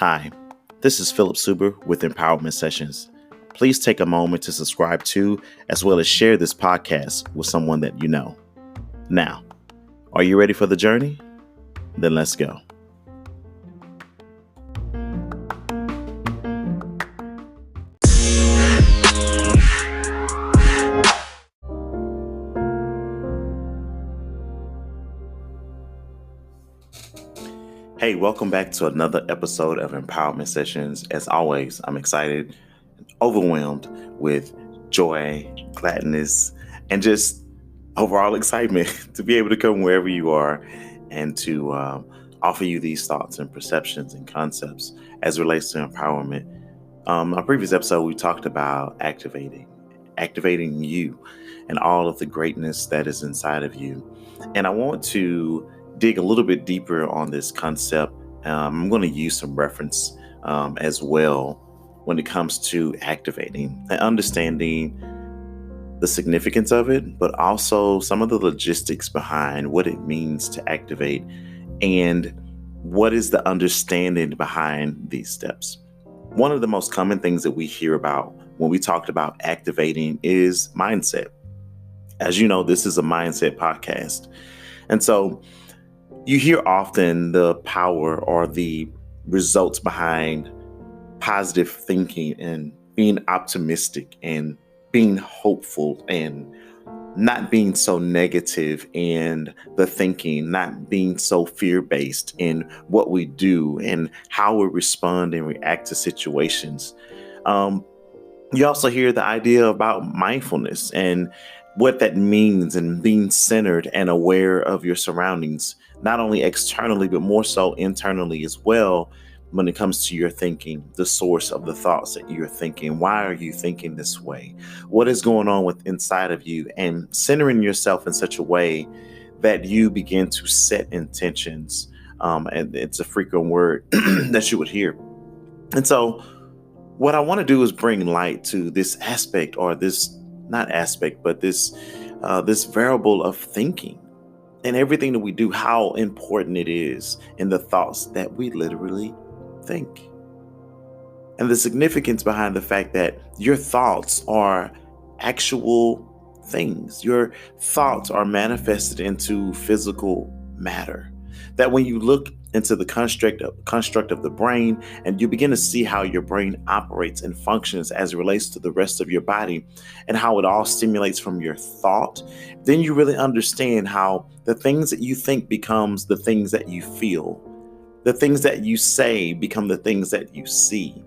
Hi, this is Philip Suber with Empowerment Sessions. Please take a moment to subscribe to, as well as share this podcast with someone that you know. Now, are you ready for the journey? Then let's go. Hey, welcome back to another episode of Empowerment Sessions. As always, I'm excited, overwhelmed with joy, gladness, and just overall excitement to be able to come wherever you are and to offer you these thoughts and perceptions and concepts as it relates to empowerment. Our previous episode, we talked about activating you and all of the greatness that is inside of you. And I want to dig a little bit deeper on this concept. I'm going to use some reference as well when it comes to activating and understanding the significance of it, but also some of the logistics behind what it means to activate and what is the understanding behind these steps. One of the most common things that we hear about when we talked about activating is mindset. As you know, this is a mindset podcast. And so you hear often the power or the results behind positive thinking and being optimistic and being hopeful and not being so negative in the thinking, not being so fear-based in what we do and how we respond and react to situations. You also hear the idea about mindfulness and what that means and being centered and aware of your surroundings, not only externally, but more so internally as well when it comes to your thinking, the source of the thoughts that you're thinking. Why are you thinking this way? What is going on with inside of you? And centering yourself in such a way that you begin to set intentions. And it's a frequent word that you would hear. And so what I want to do is bring light to this aspect or this this variable of thinking and everything that we do, how important it is in the thoughts that we literally think. And the significance behind the fact that your thoughts are actual things. Your thoughts are manifested into physical matter. That when you look into the construct of the brain and you begin to see how your brain operates and functions as it relates to the rest of your body and how it all stimulates from your thought, then you really understand how the things that you think becomes the things that you feel. The things that you say become the things that you see.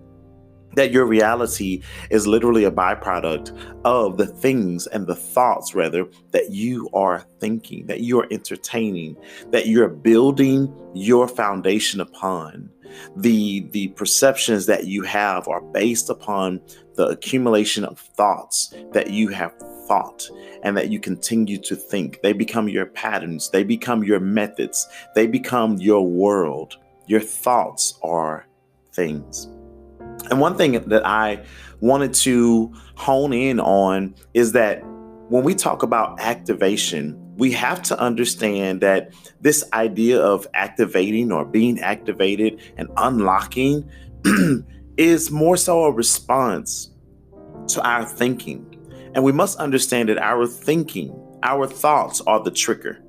That your reality is literally a byproduct of the things and the thoughts, rather, that you are thinking, that you are entertaining, that you're building your foundation upon. The perceptions that you have are based upon the accumulation of thoughts that you have thought and that you continue to think. They become your patterns. They become your methods. They become your world. Your thoughts are things. And one thing that I wanted to hone in on is that when we talk about activation, we have to understand that this idea of activating or being activated and unlocking is more so a response to our thinking. And we must understand that our thinking, our thoughts are the trigger,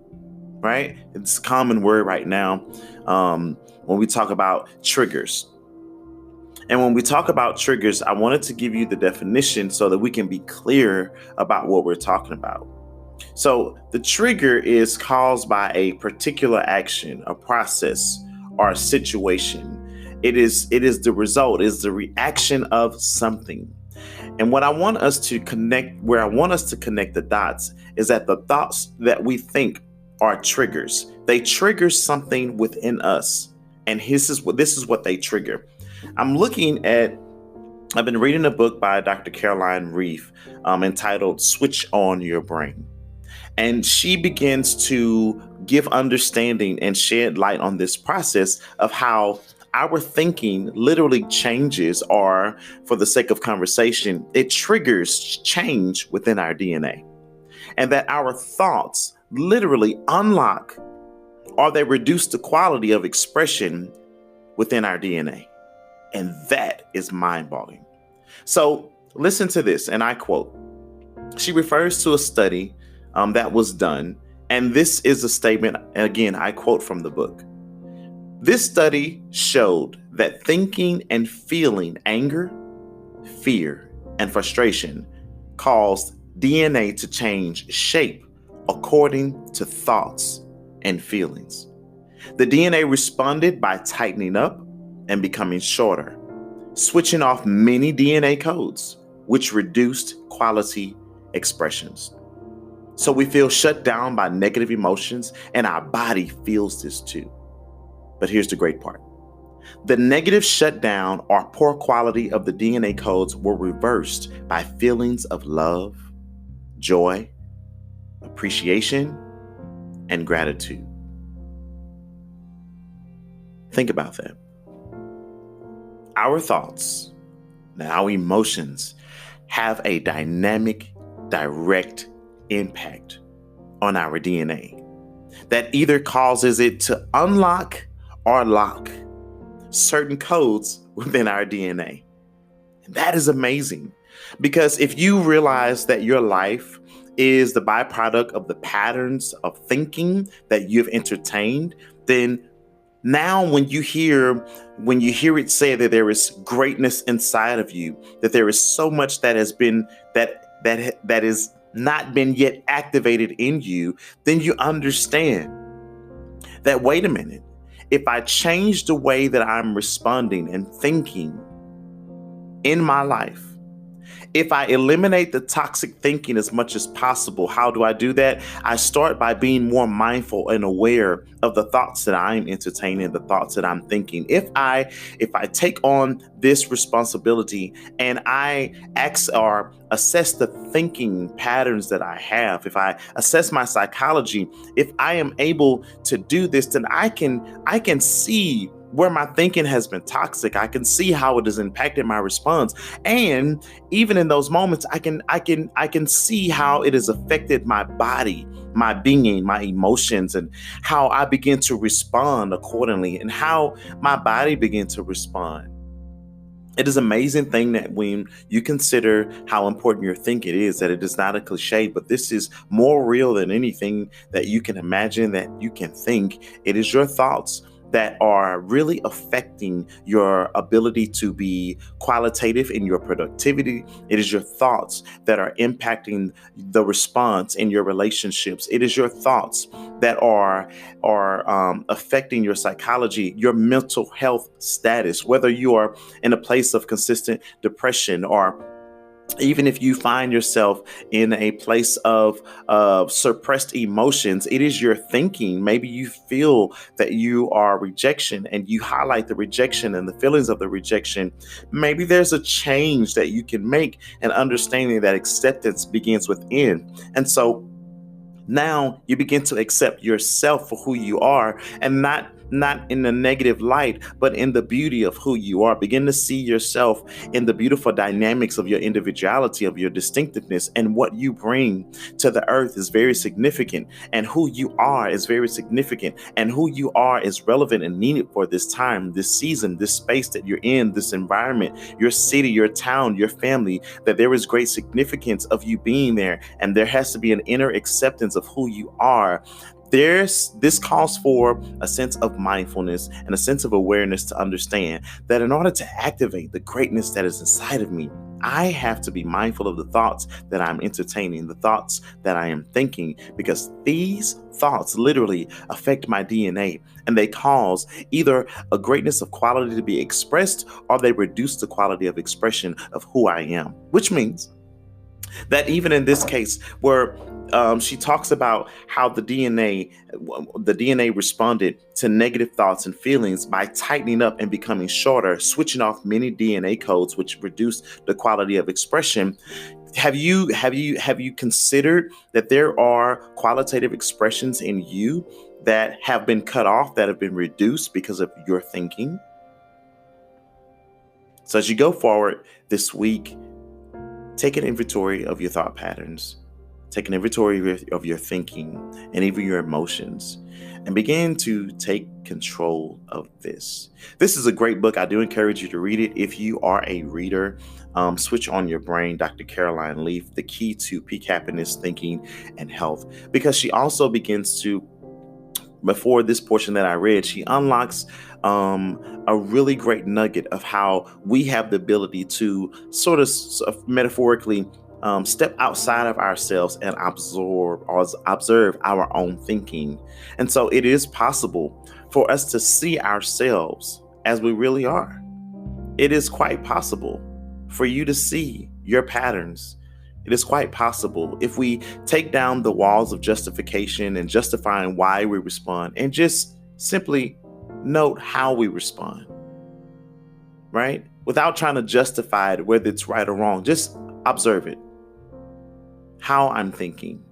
right? It's a common word right now when we talk about triggers. And when we talk about triggers, I wanted to give you the definition so that we can be clear about what we're talking about. So the trigger is caused by a particular action, a process, or a situation. It is the result, is the reaction of something. And what I want us to connect, where I want us to connect the dots, is that the thoughts that we think are triggers. They trigger something within us. And this is what they trigger. I've been reading a book by Dr. Caroline Reef entitled Switch On Your Brain. And she begins to give understanding and shed light on this process of how our thinking literally changes, or for the sake of conversation, it triggers change within our DNA. And that our thoughts literally unlock or they reduce the quality of expression within our DNA. And that is mind-boggling. So listen to this, and I quote. She refers to a study that was done, and this is a statement, and again, I quote from the book. This study showed that thinking and feeling anger, fear, and frustration caused DNA to change shape according to thoughts and feelings. The DNA responded by tightening up and becoming shorter, switching off many DNA codes, which reduced quality expressions. So we feel shut down by negative emotions, and our body feels this too. But here's the great part. The negative shutdown or poor quality of the DNA codes were reversed by feelings of love, joy, appreciation, and gratitude. Think about that. Our thoughts and our emotions have a dynamic, direct impact on our DNA that either causes it to unlock or lock certain codes within our DNA. And that is amazing, because if you realize that your life is the byproduct of the patterns of thinking that you've entertained, then now when you hear it say that there is greatness inside of you, that there is so much that has been that is not been yet activated in you, then you understand that, wait a minute, if I change the way that I'm responding and thinking in my life, if I eliminate the toxic thinking as much as possible, how do I do that? I start by being more mindful and aware of the thoughts that I'm entertaining, the thoughts that I'm thinking. If I take on this responsibility and I assess the thinking patterns that I have, if I assess my psychology, if I am able to do this, then I can see where my thinking has been toxic. I can see how it has impacted my response. And even in those moments, I can see how it has affected my body, my being, my emotions, and how I begin to respond accordingly, and how my body begins to respond. It is an amazing thing that when you consider how important your thinking is, that it is not a cliche, but this is more real than anything that you can imagine, that you can think. It is your thoughts that are really affecting your ability to be qualitative in your productivity. It is your thoughts that are impacting the response in your relationships. It is your thoughts that are affecting your psychology, your mental health status, whether you are in a place of consistent depression, or even if you find yourself in a place of suppressed emotions. It is your thinking. Maybe you feel that you are rejection, and you highlight the rejection and the feelings of the rejection. Maybe there's a change that you can make, and understanding that acceptance begins within. And so now you begin to accept yourself for who you are, and not in the negative light, but in the beauty of who you are. Begin to see yourself in the beautiful dynamics of your individuality, of your distinctiveness, and what you bring to the earth is very significant, and who you are is very significant, and who you are is relevant and needed for this time, this season, this space that you're in, this environment, your city, your town, your family, that there is great significance of you being there. And there has to be an inner acceptance of who you are. This calls for a sense of mindfulness and a sense of awareness to understand that in order to activate the greatness that is inside of me, I have to be mindful of the thoughts that I'm entertaining, the thoughts that I am thinking, because these thoughts literally affect my DNA, and they cause either a greatness of quality to be expressed, or they reduce the quality of expression of who I am, which means that even in this case where she talks about how the DNA responded to negative thoughts and feelings by tightening up and becoming shorter, switching off many DNA codes, which reduced the quality of expression. Have you considered that there are qualitative expressions in you that have been cut off, that have been reduced because of your thinking? So as you go forward this week, take an inventory of your thought patterns. Take an inventory of your thinking and even your emotions and begin to take control of this. This is a great book. I do encourage you to read it. If you are a reader, Switch on Your Brain, Dr. Caroline Leaf, The Key to Peak Happiness, Thinking, and Health, because she also begins to, before this portion that I read, she unlocks a really great nugget of how we have the ability to sort of metaphorically step outside of ourselves and observe our own thinking. And so it is possible for us to see ourselves as we really are. It is quite possible for you to see your patterns. It is quite possible if we take down the walls of justification and justifying why we respond and just simply note how we respond, right? Without trying to justify it, whether it's right or wrong, just observe it. How I'm thinking,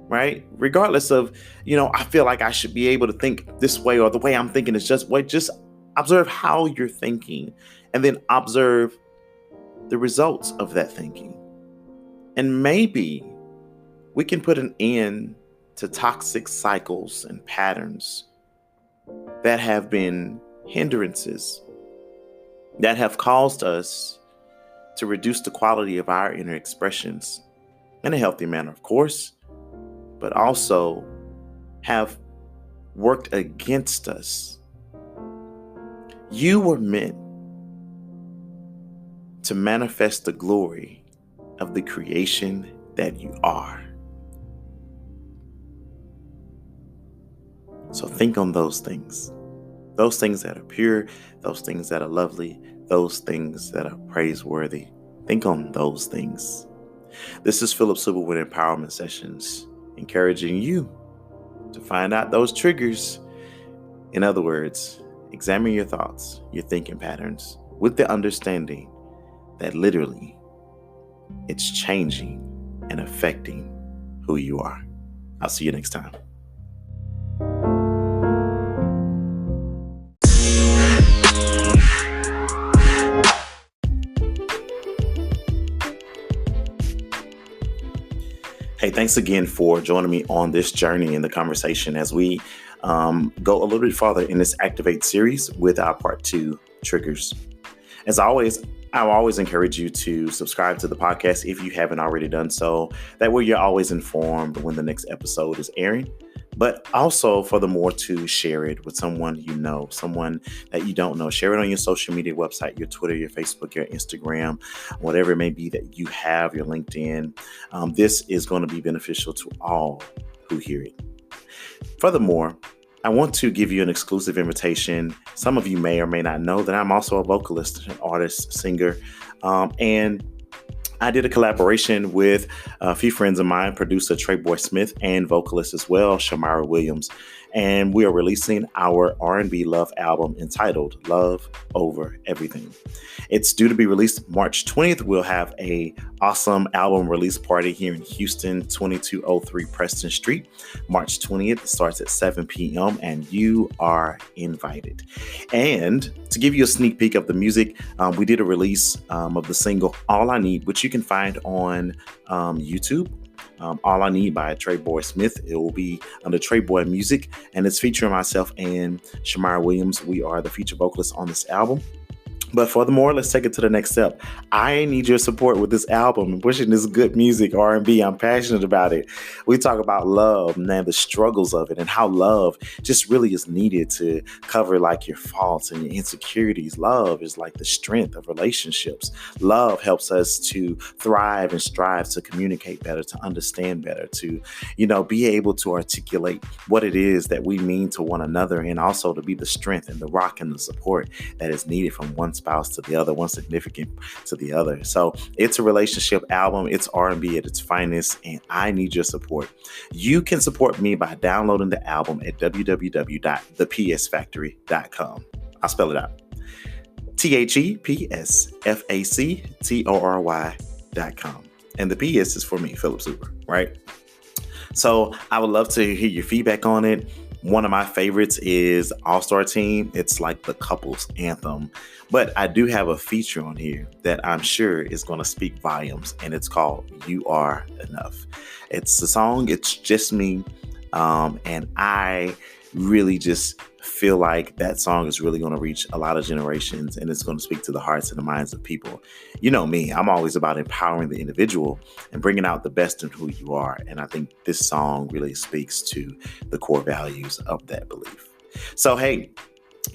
right? Regardless of, I feel like I should be able to think this way, or the way I'm thinking is just way. Just observe how you're thinking and then observe the results of that thinking. And maybe we can put an end to toxic cycles and patterns that have been hindrances that have caused us to reduce the quality of our inner expressions in a healthy manner, of course, but also have worked against us. You were meant to manifest the glory of the creation that you are. So think on those things that are pure, those things that are lovely, those things that are praiseworthy. Think on those things. This is Philip Suber with Empowerment Sessions, encouraging you to find out those triggers. In other words, examine your thoughts, your thinking patterns, with the understanding that literally it's changing and affecting who you are. I'll see you next time. Hey, thanks again for joining me on this journey in the conversation as we go a little bit farther in this Activate series with our part 2 triggers. As always, I will always encourage you to subscribe to the podcast if you haven't already done so. That way you're always informed when the next episode is airing. But also, furthermore, to share it with someone you know, someone that you don't know. Share it on your social media website, your Twitter, your Facebook, your Instagram, whatever it may be that you have, your LinkedIn. This is going to be beneficial to all who hear it. Furthermore, I want to give you an exclusive invitation. Some of you may or may not know that I'm also a vocalist, an artist, singer, and I did a collaboration with a few friends of mine, producer Trey Boy Smith and vocalist as well, Shamara Williams. And we are releasing our R&B love album entitled Love Over Everything. It's due to be released March 20th. We'll have a awesome album release party here in Houston, 2203 Preston Street. March 20th. It starts at 7 p.m. and you are invited. And to give you a sneak peek of the music, we did a release of the single All I Need, which you can find on YouTube. All I Need by Trey Boy Smith. It will be under Trey Boy Music, and it's featuring myself and Shamara Williams. We are the feature vocalists on this album. But furthermore, let's take it to the next step. I need your support with this album and pushing this good music, R&B. I'm passionate about it. We talk about love, man, the struggles of it, and how love just really is needed to cover like your faults and your insecurities. Love is like the strength of relationships. Love helps us to thrive and strive to communicate better, to understand better, to, be able to articulate what it is that we mean to one another, and also to be the strength and the rock and the support that is needed from one spouse to the other, one significant to the other. So it's a relationship album. It's R&B at its finest, and I need your support. You can support me by downloading the album at www.thepsfactory.com. I'll spell it out. THEPSFACTORY.com. And the PS is for me, Philip Suber, right? So I would love to hear your feedback on it. One of my favorites is All-Star Team. It's like the couple's anthem. But I do have a feature on here that I'm sure is going to speak volumes, and it's called You Are Enough. It's a song, it's just me. And I really just feel like that song is really going to reach a lot of generations, and it's going to speak to the hearts and the minds of people. You know me, I'm always about empowering the individual and bringing out the best in who you are. And I think this song really speaks to the core values of that belief. So, hey,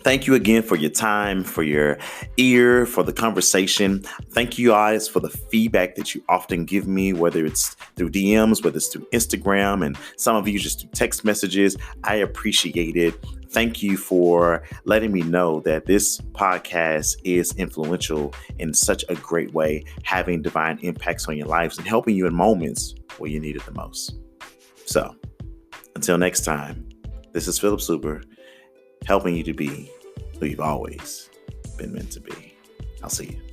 thank you again for your time, for your ear, for the conversation. Thank you guys for the feedback that you often give me, whether it's through DMs, whether it's through Instagram, and some of you just through text messages. I appreciate it. Thank you for letting me know that this podcast is influential in such a great way, having divine impacts on your lives and helping you in moments where you need it the most. So until next time, this is Philip Super, helping you to be who you've always been meant to be. I'll see you.